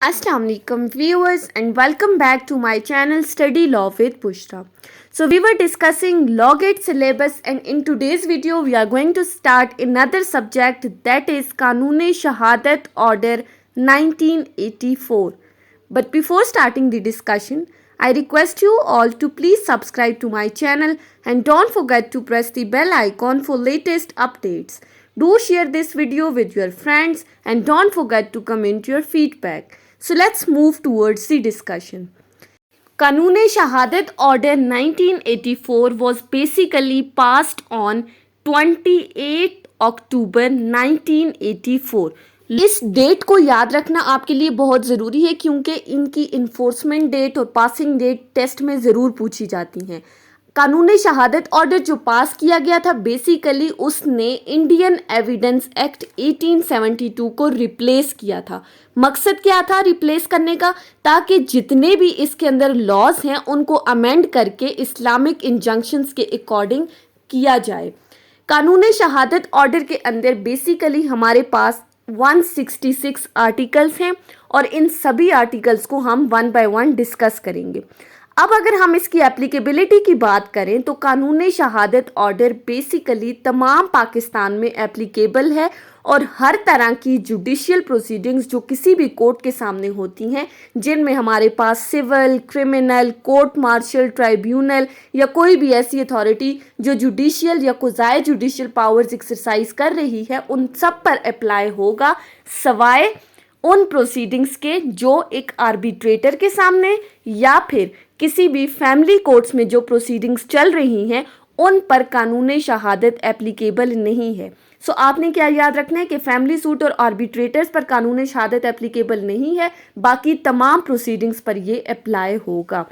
Assalamu alaikum viewers and welcome back to my channel Study Law with Bushra. So we were discussing Law Gate syllabus and in today's video we are going to start another subject, that is Kanun-e Shahadat Order 1984. But before starting the discussion, I request you all to please subscribe to my channel and don't forget to press the bell icon for latest updates. Do share this video with your friends and don't forget to comment your feedback. So let's move towards the discussion. Kanun-e-Shahadat Order 1984 was basically passed on 28 October 1984. इस date को याद रखना आपके लिए बहुत ज़रूरी है क्योंकि इनकी इन्फोर्समेंट डेट और पासिंग डेट टेस्ट में ज़रूर पूछी जाती हैं। कानूनी शहादत ऑर्डर जो पास किया गया था बेसिकली उसने इंडियन एविडेंस एक्ट 1872 को रिप्लेस किया था। मकसद क्या था रिप्लेस करने का? ताकि जितने भी इसके अंदर लॉज हैं उनको अमेंड करके इस्लामिक इंजंक्शंस के अकॉर्डिंग किया जाए। कानूनी शहादत ऑर्डर के अंदर बेसिकली हमारे पास 166 आर्टिकल्स हैं और इन सभी आर्टिकल्स को हम वन बाय वन डिस्कस करेंगे। अब अगर हम इसकी एप्लीकेबिलिटी की बात करें तो कानूनी शहादत ऑर्डर बेसिकली तमाम पाकिस्तान में एप्लीकेबल है और हर तरह की जुडिशियल प्रोसीडिंग्स जो किसी भी कोर्ट के सामने होती हैं, जिनमें हमारे पास civil, criminal, court martial, tribunal या कोई भी ऐसी अथॉरिटी जो जुडिशियल या कुज़ाई जुडिशियल पावर्स एक्सरसाइज कर रही है, उन सब पर अप्लाई होगा सवाए उन प्रोसीडिंग्स के जो एक आर्बिट्रेटर के सामने या फिर किसी भी फैमिली कोर्ट्स में जो प्रोसीडिंग्स चल रही हैं उन पर कानूनी शहादत एप्लीकेबल नहीं है। सो आपने क्या याद रखना है कि फैमिली सूट और आर्बिट्रेटर्स पर कानूनी शहादत एप्लीकेबल नहीं है, बाकी तमाम प्रोसीडिंग्स पर ये अप्लाई होगा।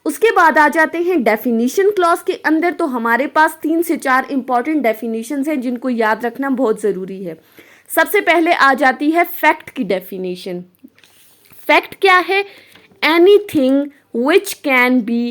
उसके बाद आ जाते हैं डेफिनीशन क्लॉज के अंदर। तो हमारे पास 3 से 4 इंपॉर्टेंट डेफिनीशंस हैं जिनको याद रखना बहुत ज़रूरी है। सबसे पहले आ जाती है फैक्ट की डेफिनेशन। फैक्ट क्या है? Anything which can be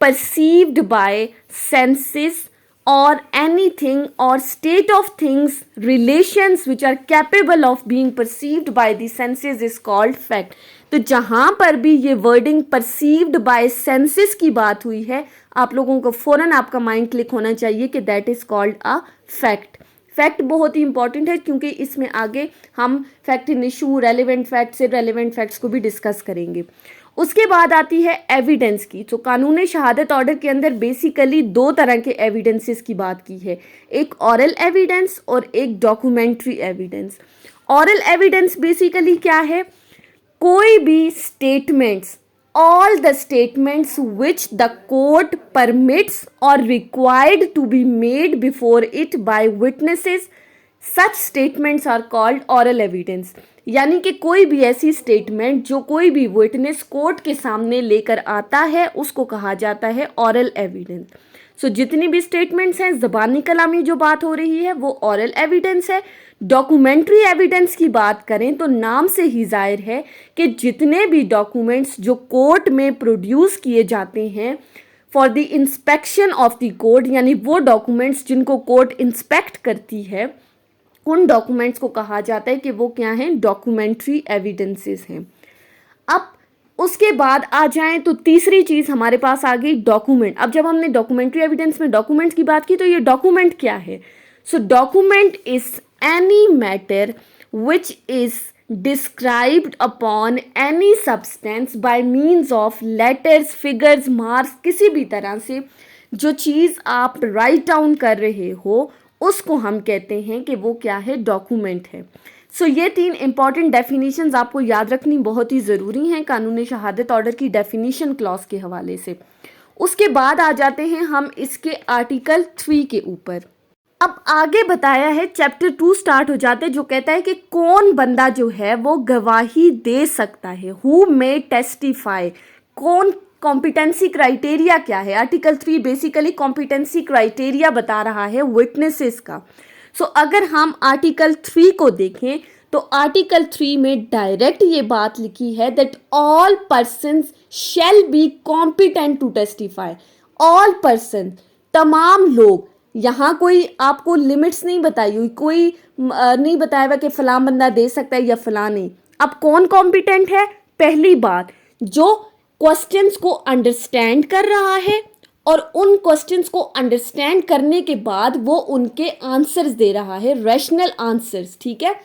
perceived by senses or anything or state of things relations which are capable of being perceived by the senses is called fact। तो जहाँ पर भी ये वर्डिंग perceived by senses की बात हुई है, आप लोगों को फ़ौरन आपका माइंड क्लिक होना चाहिए कि that is called a fact। Fact बहुत ही इंपॉर्टेंट है क्योंकि इसमें आगे हम fact in issue, relevant fact से रेलिवेंट फैक्ट्स को भी डिस्कस करेंगे। उसके बाद आती है एविडेंस की। तो कानूनी शहादत ऑर्डर के अंदर बेसिकली 2 तरह के एविडेंसेस की बात की है, एक ऑरल एविडेंस और एक documentary evidence. Oral evidence basically क्या है? कोई भी statements, all the statements which the court permits or required to be made before it by witnesses, such statements are called oral evidence। यानी कि कोई भी ऐसी स्टेटमेंट जो कोई भी विटनेस कोर्ट के सामने लेकर आता है उसको कहा जाता है ऑरल एविडेंस। सो जितनी भी स्टेटमेंट्स हैं, ज़बानी कलामी जो बात हो रही है वो ऑरल एविडेंस है। डॉक्यूमेंट्री एविडेंस की बात करें तो नाम से ही जाहिर है कि जितने भी डॉक्यूमेंट्स जो कोर्ट में प्रोड्यूस किए जाते हैं for the inspection of the court, यानी वो डॉक्यूमेंट्स जिनको कोर्ट इंस्पेक्ट करती है, उन डॉक्यूमेंट्स को कहा जाता है कि वो क्या हैं? डॉक्यूमेंट्री एविडेंसेस हैं। अब उसके बाद आ जाएं तो तीसरी चीज़ हमारे पास आ गई डॉक्यूमेंट। अब जब हमने डॉक्यूमेंट्री एविडेंस में डॉक्यूमेंट्स की बात की तो ये डॉक्यूमेंट क्या है? So document is any matter which is described upon any substance by means of letters, figures, marks, किसी भी तरह से जो चीज़ आप राइट डाउन कर रहे हो उसको हम कहते हैं कि वो क्या है? डॉक्यूमेंट है। सो ये 3 इंपॉर्टेंट डेफिनेशंस आपको याद रखनी बहुत ही ज़रूरी हैं कानूनी शहादत ऑर्डर की डेफिनेशन क्लॉज के हवाले से। उसके बाद आ जाते हैं हम इसके आर्टिकल 3 के ऊपर। अब आगे बताया है चैप्टर 2 स्टार्ट हो जाते हैं जो कहता है कि कौन बंदा जो है वो गवाही दे सकता है, हु मे टेस्टिफाई। कौन, कॉम्पिटेंसी क्राइटेरिया क्या है? आर्टिकल 3 बेसिकली कॉम्पिटेंसी क्राइटेरिया बता रहा है विटनेसेस का। सो अगर हम आर्टिकल 3 को देखें तो आर्टिकल 3 में डायरेक्ट ये बात लिखी है that all persons shall be competent to testify. All person, तमाम लोग, यहाँ कोई आपको लिमिट्स नहीं बताई हुई, कोई नहीं बताया हुआ कि फ़लाँ बंदा दे सकता है या फ़लाँ नहीं। अब कौन कॉम्पिटेंट है? पहली बात, जो क्वेश्चंस को अंडरस्टैंड कर रहा है और उन क्वेश्चंस को अंडरस्टैंड करने के बाद वो उनके आंसर्स दे रहा है, रैशनल आंसर्स, ठीक है।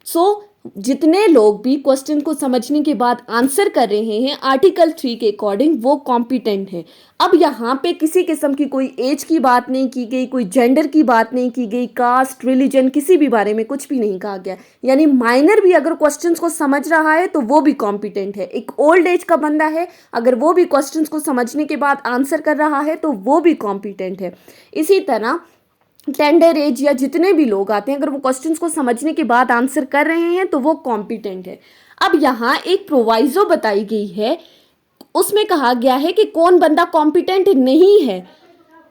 सो जितने लोग भी क्वेश्चन को समझने के बाद आंसर कर रहे हैं आर्टिकल 3 के अकॉर्डिंग, वो कॉम्पिटेंट हैं। अब यहाँ पे किसी किस्म की कोई एज की बात नहीं की गई, कोई जेंडर की बात नहीं की गई, कास्ट, रिलीजन, किसी भी बारे में कुछ भी नहीं कहा गया। यानी माइनर भी अगर क्वेश्चंस को समझ रहा है तो वो भी कॉम्पिटेंट है। एक ओल्ड एज का बंदा है, अगर वो भी क्वेश्चंस को समझने के बाद आंसर कर रहा है तो वो भी कॉम्पिटेंट है। इसी तरह टेंडर एज या जितने भी लोग आते हैं, अगर वो क्वेश्चंस को समझने के बाद आंसर कर रहे हैं तो वो कॉम्पिटेंट है। अब यहाँ एक प्रोवाइजो बताई गई है, उसमें कहा गया है कि कौन बंदा कॉम्पिटेंट नहीं है।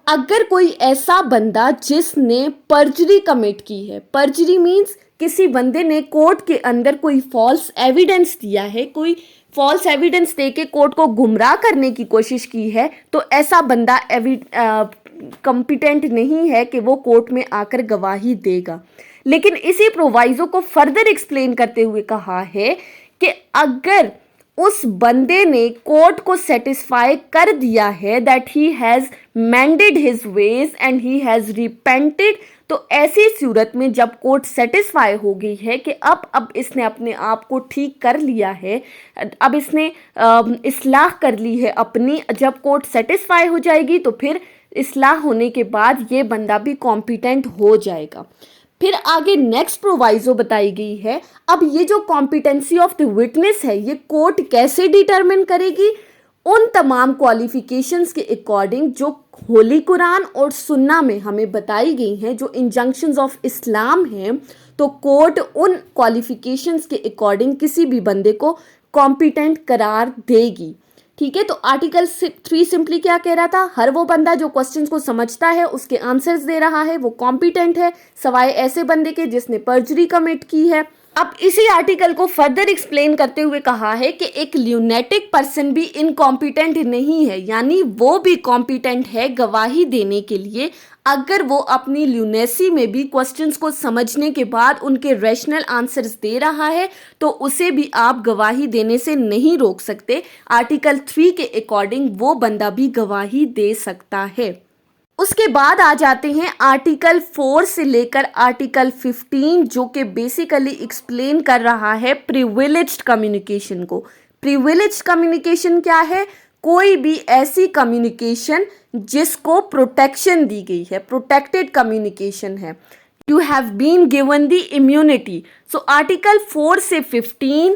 अगर कोई ऐसा बंदा जिसने पर्जरी कमिट की है, पर्जरी मीन्स किसी बंदे ने कोर्ट के अंदर कोई फॉल्स एविडेंस दिया है, कोई फॉल्स एविडेंस देके कोर्ट को गुमराह करने की कोशिश की है, तो ऐसा बंदा कॉम्पिटेंट नहीं है कि वो कोर्ट में आकर गवाही देगा। लेकिन इसी प्रोवाइजो को फर्दर एक्सप्लेन करते हुए कहा है कि अगर उस बंदे ने कोर्ट को सेटिस्फाई कर दिया है that he has मेंडेड his veg and he has repented, तो ऐसी सूरत में जब कोर्ट सेटिस्फाई हो गई है कि अब इसने अपने आप को ठीक कर लिया है, अब इसने इस्लाह कर ली है अपनी, जब कोर्ट सेटिस्फाई हो जाएगी तो फिर इस्लाह होने के बाद ये बंदा भी कॉम्पिटेंट हो जाएगा। फिर आगे नेक्स्ट प्रोवाइजो बताई गई है। अब ये जो कॉम्पिटेंसी ऑफ द विटनेस है, ये कोर्ट कैसे डिटरमिन करेगी? उन तमाम क्वालिफिकेशंस के अकॉर्डिंग जो होली कुरान और सुन्ना में हमें बताई गई हैं, जो इंजंक्शंस ऑफ इस्लाम हैं, तो कोर्ट उन क्वालिफिकेशंस के अकॉर्डिंग किसी भी बंदे को कॉम्पिटेंट करार देगी। ठीक है, तो आर्टिकल 3 सिंपली क्या कह रहा था? हर वो बंदा जो क्वेश्चंस को समझता है, उसके आंसर्स दे रहा है, वो कॉम्पिटेंट है, सवाए ऐसे बंदे के जिसने पर्जरी कमिट की है। अब इसी आर्टिकल को फर्दर एक्सप्लेन करते हुए कहा है कि एक ल्यूनेटिक पर्सन भी इनकॉम्पिटेंट नहीं है, यानी वो भी कॉम्पिटेंट है गवाही देने के लिए, अगर वो अपनी ल्यूनेसी में भी क्वेश्चंस को समझने के बाद उनके रैशनल आंसर्स दे रहा है, तो उसे भी आप गवाही देने से नहीं रोक सकते। आर्टिकल 3 के अकॉर्डिंग वो बंदा भी गवाही दे सकता है। उसके बाद आ जाते हैं आर्टिकल 4 से लेकर आर्टिकल 15, जो कि बेसिकली एक्सप्लेन कर रहा है प्रिविलेज्ड कम्युनिकेशन को। प्रिविलेज्ड कम्युनिकेशन क्या है? कोई भी ऐसी कम्युनिकेशन जिसको प्रोटेक्शन दी गई है, प्रोटेक्टेड कम्युनिकेशन है। You have been given the immunity. So article 4 से 15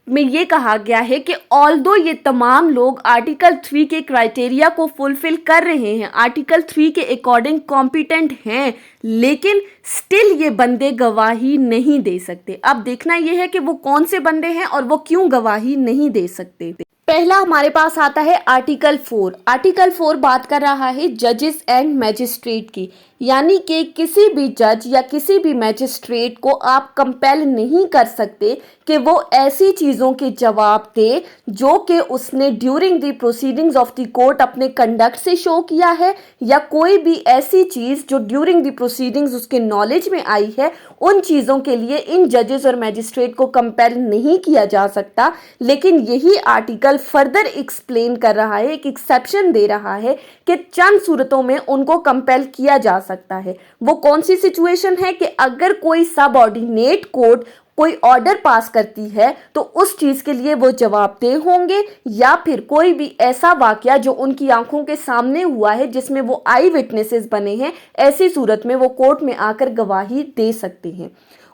में ये कहा गया है कि ऑल्दो ये तमाम लोग आर्टिकल 3 के क्राइटेरिया को फुलफिल कर रहे हैं, आर्टिकल 3 के अकॉर्डिंग कॉम्पिटेंट हैं, लेकिन स्टिल ये बंदे गवाही नहीं दे सकते। अब देखना ये है कि वो कौन से बंदे हैं और वो क्यों गवाही नहीं दे सकते। पहला हमारे पास आता है आर्टिकल 4। आर्टिकल 4 बात कर रहा है जजेस एंड मैजिस्ट्रेट की, यानी कि किसी भी जज या किसी भी मैजिस्ट्रेट को आप कंपेल नहीं कर सकते कि वो ऐसी चीज़ों के जवाब दे जो कि उसने during the proceedings of the court अपने कंडक्ट से शो किया है, या कोई भी ऐसी चीज़ जो ड्यूरिंग द प्रोसीडिंग्स उसके नॉलेज में आई है, उन चीज़ों के लिए इन जजेस और मैजिस्ट्रेट को कंपेल नहीं किया जा सकता। लेकिन यही आर्टिकल फर्दर एक्सप्लेन कर रहा है, एक एक्सेप्शन दे रहा है कि चंद सूरतों में उनको कंपेल किया जा सकता है। वो कौन सी सिचुएशन है? कि अगर कोई सबऑर्डिनेट कोर्ट कोई ऑर्डर पास करती है तो उस चीज़ के लिए वो जवाबदेह होंगे, या फिर कोई भी ऐसा वाकया जो उनकी आंखों के सामने हुआ है जिसमें वो आई विटनेसेस बने हैं, ऐसी सूरत में वो कोर्ट में आकर गवाही दे सकते हैं।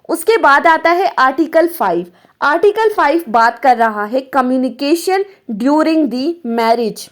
उसके बाद आता है आर्टिकल 5। आर्टिकल 5 बात कर रहा है कम्युनिकेशन ड्यूरिंग दी मैरिज।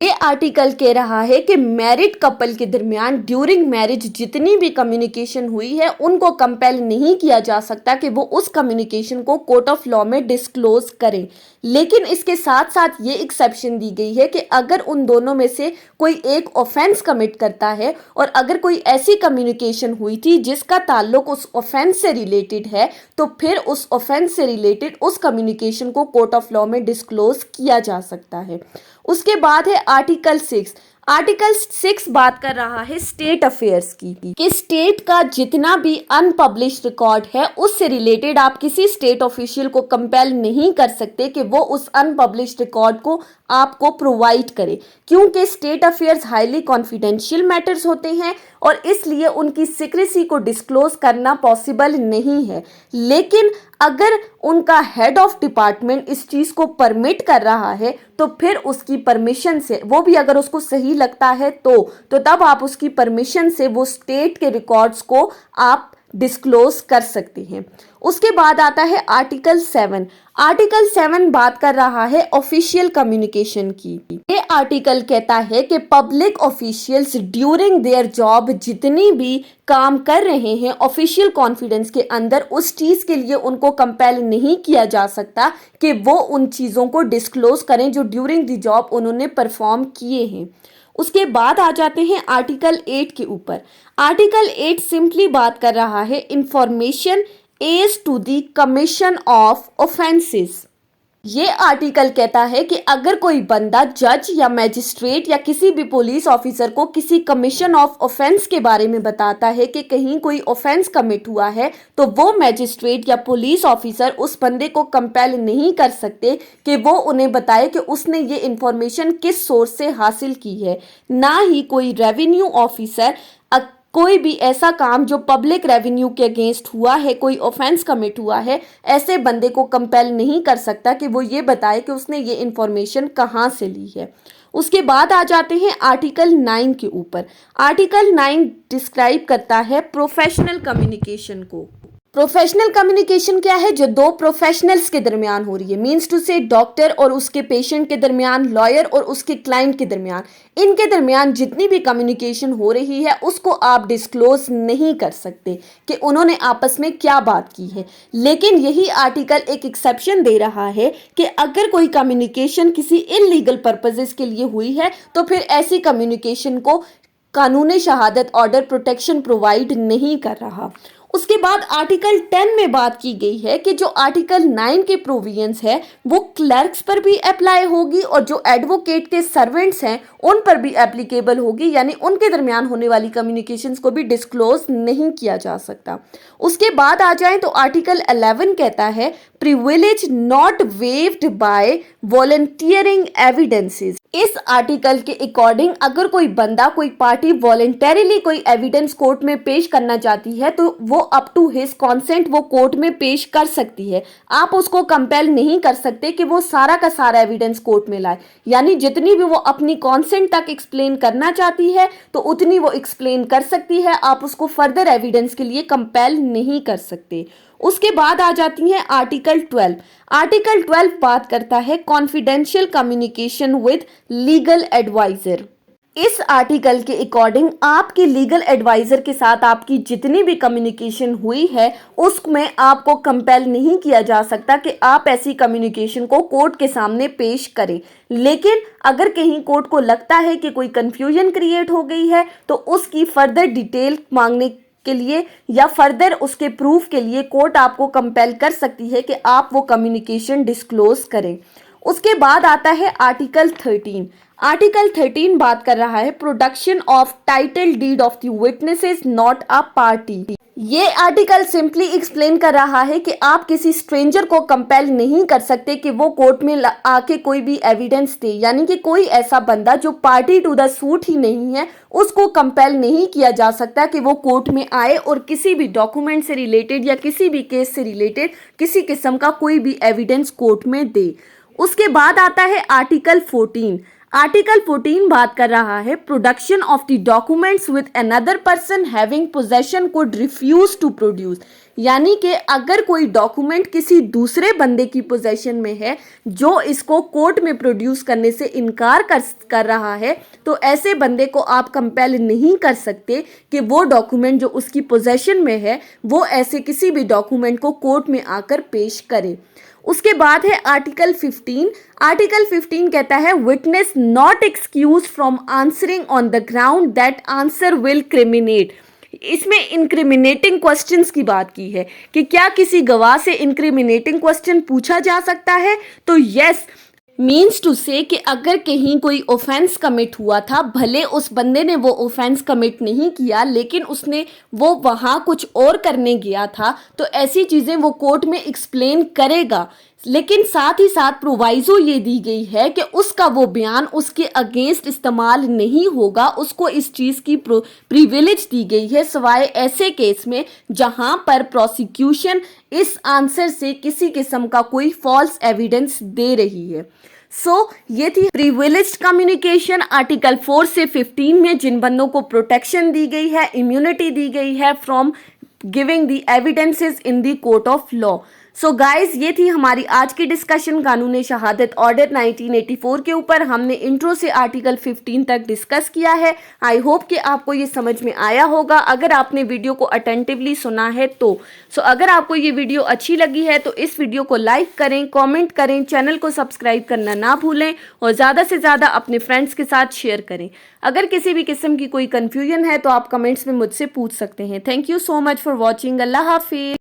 ये आर्टिकल कह रहा है कि मैरिड कपल के दरमियान ड्यूरिंग मैरिज जितनी भी कम्युनिकेशन हुई है उनको कंपेल नहीं किया जा सकता कि वो उस कम्युनिकेशन को कोर्ट ऑफ लॉ में डिस्क्लोज करें। लेकिन इसके साथ साथ ये एक्सेप्शन दी गई है कि अगर उन दोनों में से कोई एक ऑफेंस कमिट करता है और अगर कोई ऐसी कम्युनिकेशन हुई थी जिसका ताल्लुक उस ऑफेंस से रिलेटेड है, तो फिर उस ऑफेंस से रिलेटेड उस कम्युनिकेशन को कोर्ट ऑफ लॉ में डिस्क्लोज किया जा सकता है। उसके बाद है आर्टिकल 6। आर्टिकल 6 बात कर रहा है स्टेट अफेयर्स की कि स्टेट का जितना भी अनपब्लिश्ड रिकॉर्ड है उससे रिलेटेड आप किसी स्टेट ऑफिशियल को कंपेल नहीं कर सकते कि वो उस अनपब्लिश्ड रिकॉर्ड को आपको प्रोवाइड करे, क्योंकि state affairs highly confidential matters होते हैं और इसलिए उनकी सीक्रेसी को डिस्क्लोज करना पॉसिबल नहीं है। लेकिन अगर उनका हेड ऑफ डिपार्टमेंट इस चीज़ को परमिट कर रहा है तो फिर उसकी परमिशन से, वो भी अगर उसको सही लगता है तो तब आप उसकी परमिशन से वो स्टेट के रिकॉर्ड्स को आप डिस्क्लोज कर सकते हैं। उसके बाद आता है आर्टिकल 7। आर्टिकल 7 बात कर रहा है ऑफिशियल कम्युनिकेशन की। ये आर्टिकल कहता है कि public officials during their job जितनी भी काम कर रहे हैं ऑफिशियल कॉन्फिडेंस के अंदर, उस चीज़ के लिए उनको कंपेल नहीं किया जा सकता कि वो उन चीज़ों को डिस्क्लोज करें जो ड्यूरिंग द जॉब उन्होंने परफॉर्म किए हैं। उसके बाद आ जाते हैं आर्टिकल 8 के ऊपर। आर्टिकल 8 सिंपली बात कर रहा है information as to the commission of offences. ये आर्टिकल कहता है कि अगर कोई बंदा जज या मैजिस्ट्रेट या किसी भी पुलिस ऑफिसर को किसी कमीशन ऑफ ऑफेंस के बारे में बताता है कि कहीं कोई ऑफेंस कमिट हुआ है, तो वो मैजिस्ट्रेट या पुलिस ऑफिसर उस बंदे को कंपेल नहीं कर सकते कि वो उन्हें बताए कि उसने ये इंफॉर्मेशन किस सोर्स से हासिल की है। ना ही कोई रेवेन्यू ऑफिसर कोई भी ऐसा काम जो पब्लिक रेवेन्यू के अगेंस्ट हुआ है, कोई ऑफेंस कमिट हुआ है, ऐसे बंदे को कंपेल नहीं कर सकता कि वो ये बताए कि उसने ये इंफॉर्मेशन कहाँ से ली है। उसके बाद आ जाते हैं आर्टिकल 9 के ऊपर। आर्टिकल 9 डिस्क्राइब करता है प्रोफेशनल कम्युनिकेशन को। प्रोफेशनल कम्युनिकेशन क्या है? जो दो प्रोफेशनल्स के दरमियान हो रही है, मीन्स टू से डॉक्टर और उसके पेशेंट के दरमियान, लॉयर और उसके क्लाइंट के दरमियान, इनके दरमियान जितनी भी कम्युनिकेशन हो रही है उसको आप डिस्क्लोज नहीं कर सकते कि उन्होंने आपस में क्या बात की है। लेकिन यही आर्टिकल एक एक्सेप्शन दे रहा है कि अगर कोई कम्युनिकेशन किसी इलीगल पर्पजेस के लिए हुई है तो फिर ऐसी कम्युनिकेशन को कानूनी शहादत ऑर्डर प्रोटेक्शन प्रोवाइड नहीं कर रहा। उसके बाद आर्टिकल 10 में बात की गई है कि जो आर्टिकल 9 के प्रोविजंस है वो क्लर्क्स पर भी अप्लाई होगी और जो एडवोकेट के सर्वेंट्स हैं उन पर भी एप्लीकेबल होगी, यानी उनके दरमियान होने वाली कम्युनिकेशंस को भी डिस्क्लोज नहीं किया जा सकता। उसके बाद आ जाए तो आर्टिकल 11 कहता है privilege not waived by volunteering evidences. इस आर्टिकल के अकॉर्डिंग अगर कोई बंदा, कोई पार्टी वॉलंटरीली कोई एविडेंस कोर्ट में पेश करना चाहती है तो वो अप टू हिज कॉन्सेंट वो कोर्ट में पेश कर सकती है। आप उसको कंपेल नहीं कर सकते कि वो सारा का सारा एविडेंस कोर्ट में लाए, यानी जितनी भी वो अपनी कॉन्सेंट तक एक्सप्लेन करना चाहती है तो उतनी वो एक्सप्लेन कर सकती है। आप उसको फर्दर एविडेंस के लिए कंपेल नहीं कर सकते। उसके बाद आ जाती है आर्टिकल 12। आर्टिकल 12 बात करता है confidential communication with legal adviser. इस आर्टिकल के अकॉर्डिंग आपके लीगल एडवाइजर के साथ आपकी जितनी भी कम्युनिकेशन हुई है उसमें आपको कंपेल नहीं किया जा सकता कि आप ऐसी कम्युनिकेशन को कोर्ट के सामने पेश करें। लेकिन अगर कहीं कोर्ट को लगता है कि कोई कंफ्यूजन क्रिएट हो गई है तो उसकी फर्दर डिटेल मांगने के लिए या फर्दर उसके प्रूफ के लिए कोर्ट आपको कंपेल कर सकती है कि आप वो कम्युनिकेशन डिस्क्लोज करें। उसके बाद आता है आर्टिकल 13। आर्टिकल 13 बात कर रहा है production of title deed of the witnesses not a party. ये आर्टिकल सिंपली एक्सप्लेन कर रहा है कि आप किसी स्ट्रेंजर को कंपेल नहीं कर सकते कि वो कोर्ट में आके कोई भी एविडेंस दे, यानी कि कोई ऐसा बंदा जो पार्टी टू द सूट ही नहीं है उसको कंपेल नहीं किया जा सकता कि वो कोर्ट में आए और किसी भी डॉक्यूमेंट से रिलेटेड या किसी भी केस से रिलेटेड किसी किस्म का कोई भी एविडेंस कोर्ट में दे। उसके बाद आता है आर्टिकल 14। आर्टिकल 14 बात कर रहा है production of the documents with another person having possession could refuse to produce, यानी कि अगर कोई डॉक्यूमेंट किसी दूसरे बंदे की पोजेशन में है जो इसको कोर्ट में प्रोड्यूस करने से इनकार कर रहा है तो ऐसे बंदे को आप कंपेल नहीं कर सकते कि वो डॉक्यूमेंट जो उसकी पोजेशन में है वो ऐसे किसी भी डॉक्यूमेंट को कोर्ट में आकर पेश करे। उसके बाद है आर्टिकल 15। आर्टिकल 15 कहता है witness not excuse from answering on the ground that answer will criminate. इसमें इंक्रिमिनेटिंग क्वेश्चंस की बात की है कि क्या किसी गवाह से इंक्रिमिनेटिंग क्वेश्चन पूछा जा सकता है, तो यस, मीन्स टू से कि अगर कहीं कोई ऑफेंस कमिट हुआ था, भले उस बंदे ने वो ऑफेंस कमिट नहीं किया लेकिन उसने वो वहाँ कुछ और करने गया था, तो ऐसी चीज़ें वो कोर्ट में एक्सप्लेन करेगा। लेकिन साथ ही साथ प्रोवाइजो ये दी गई है कि उसका वो बयान उसके अगेंस्ट इस्तेमाल नहीं होगा, उसको इस चीज़ की प्रिविलेज दी गई है सिवाय ऐसे केस में जहां पर प्रोसिक्यूशन इस आंसर से किसी किस्म का कोई फॉल्स एविडेंस दे रही है। ये थी प्रिविलेज्ड कम्युनिकेशन आर्टिकल 4 से 15 में जिन बंदों को प्रोटेक्शन दी गई है, इम्यूनिटी दी गई है from giving the evidences in the court of law. So guys, ये थी हमारी आज की डिस्कशन कानून शहादत ऑर्डर 1984 के ऊपर। हमने इंट्रो से आर्टिकल 15 तक डिस्कस किया है। आई होप कि आपको ये समझ में आया होगा अगर आपने वीडियो को अटेंटिवली सुना है तो। अगर आपको ये वीडियो अच्छी लगी है तो इस वीडियो को लाइक करें, कमेंट करें, चैनल को सब्सक्राइब करना ना भूलें और ज़्यादा से ज़्यादा अपने फ्रेंड्स के साथ शेयर करें। अगर किसी भी किस्म की कोई कन्फ्यूजन है तो आप कमेंट्स में मुझसे पूछ सकते हैं। Thank you so much for watching. अल्लाह हाफिज़।